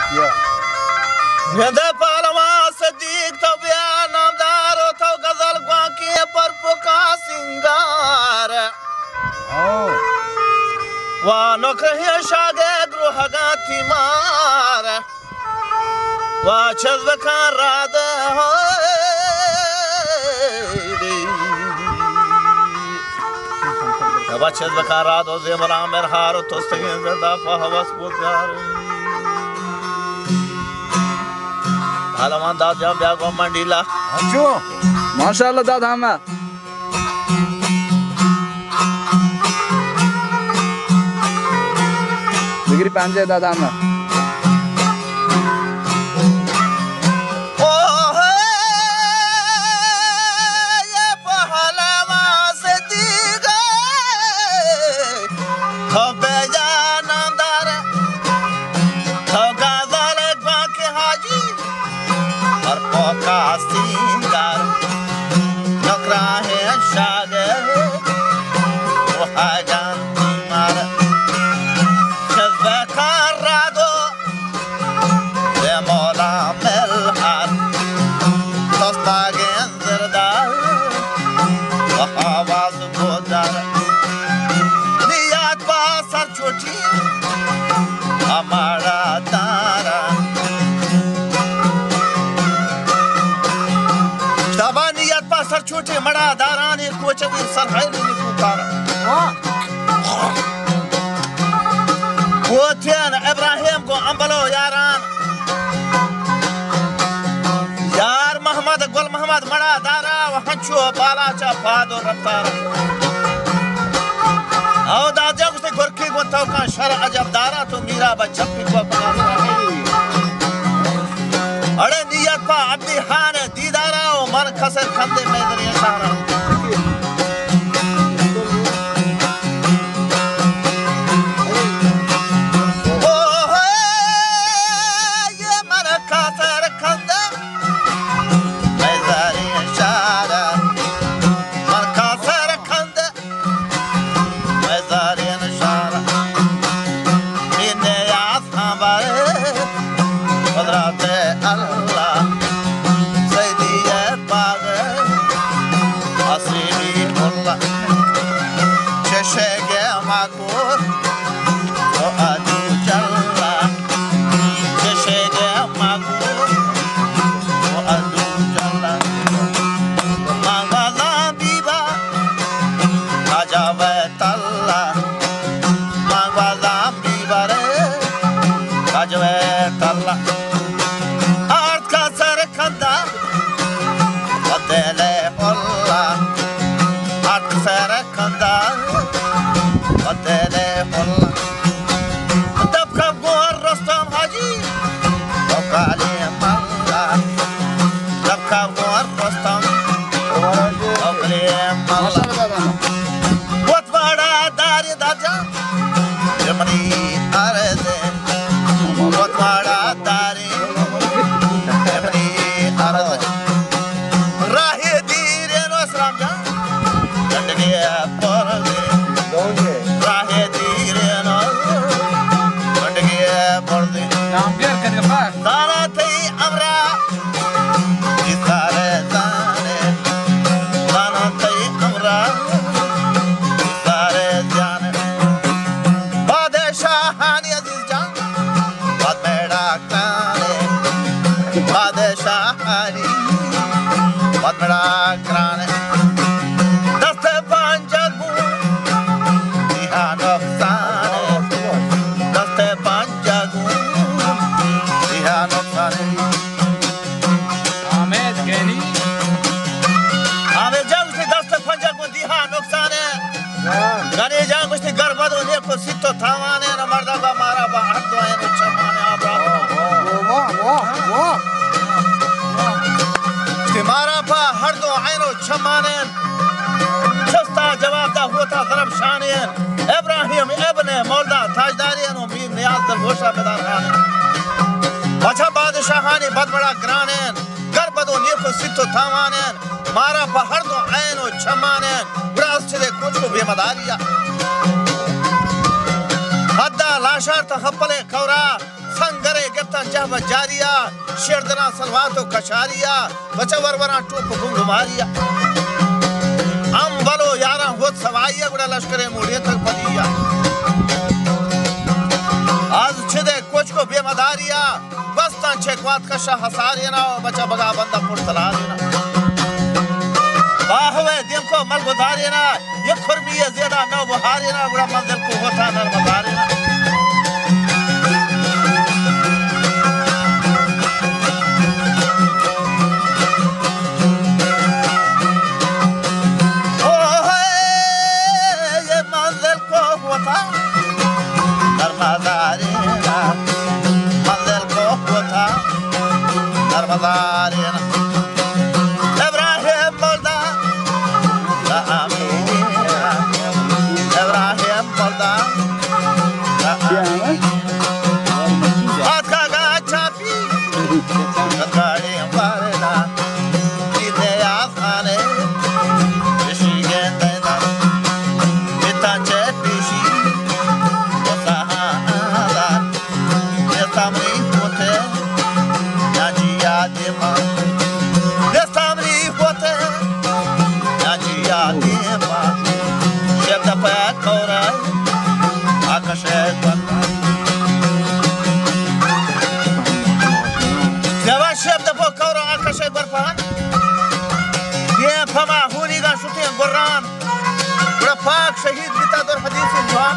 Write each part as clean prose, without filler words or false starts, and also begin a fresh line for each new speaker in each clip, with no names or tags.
मेरे पहलवा सदीक तो बयान नामदार तो गजल बाकी पर पुका सिंगार वा नौकरी शागे ग्रोहगा तिमार वा चल का राद वा चल का राद ज़ेमरा मेरहार तो सगे ज़दा फहवस बुद्यार पहलवान दाद जब ब्यागो मंडीला
अच्छो माशाल्लाह दाद हमें डिग्री पांचे दादा हमें छोटे मड़ा दारान एक कोच भी सरहाई नहीं पुकार वो थे ना इब्राहिम को अंबलो यारान यार मोहम्मद गुल मोहम्मद मड़ा दारा वहंचो बाला चा फादो रफ्तार आओ दादा उसे गुरकी को तो का शर अजब दारा तो मीरा बचप्पी को अरे नियत पा अब्दी हान दीदारा ओ मन खसर खंदे में दरिया सारा ओ ये मन खसर खंदे में दरिया सारा मन खसर खंदे में दरिया सारा इन्हें याद हमारे कुदरत अल्लाह सैदिया पाग असली अल्लाह चशेगे माको तो अदू चल्ला चशेगे माको तो अदू चल्ला मांगला बीबा आजावे तल्ला मांगला बीबा रे आजावे तल्ला इब्राहिम इब्ने मौला ताजदारियन उम्मीद नियाज दरगोशा बेदार खाने बचा बादशाहानी बद बड़ा ग्रानेन कर बदो नीको सितो थावानेन मारा पहाड़ दो ऐनो छमानेन ग्रास चले कुछ को बेमदारिया हद्दा लाशार तखपले कौरा संगरे गिफ्त बस्तान जहब जारिया शेरदना सलवातो कशारिया बचा वरवरा टूप घुंघुमारिया हम बलो यारा होत सवाइया गुड़ा लश्करे मोड़िए तक पदिया आज छिदे कुछ को बेमदारिया बस्तान छेकवात कशा हसारिया ना बचा बगा बंदा पुरतला देना बाहवे दिन को मल गुजारे ना ये खुरमी ये ज़्यादा नौ बहारे ना गुड़ा मंदिर को होता नर मदारे ना ओ ये मंदिर को होता नर मदारे ना मंदिर को होता नर मदारे ना शहीद बितादुर हदीस जवान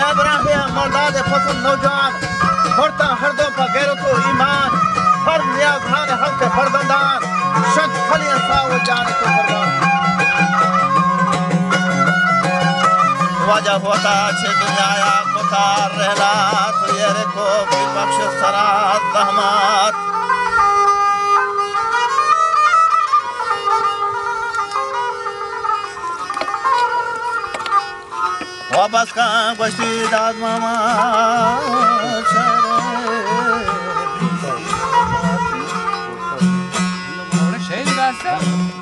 इब्राहिम मर्दाद फसल नौजवान बढ़ता हरदों का गैरत और ईमान हर नियाज खान हक के फर्जंदान शक खलियां साव जान को फरमान वजह होता छे दुनिया या पुकार रहला तो ये रे को विपक्ष सरात रहमत वापस का बस्ती दाद मामा
शहीद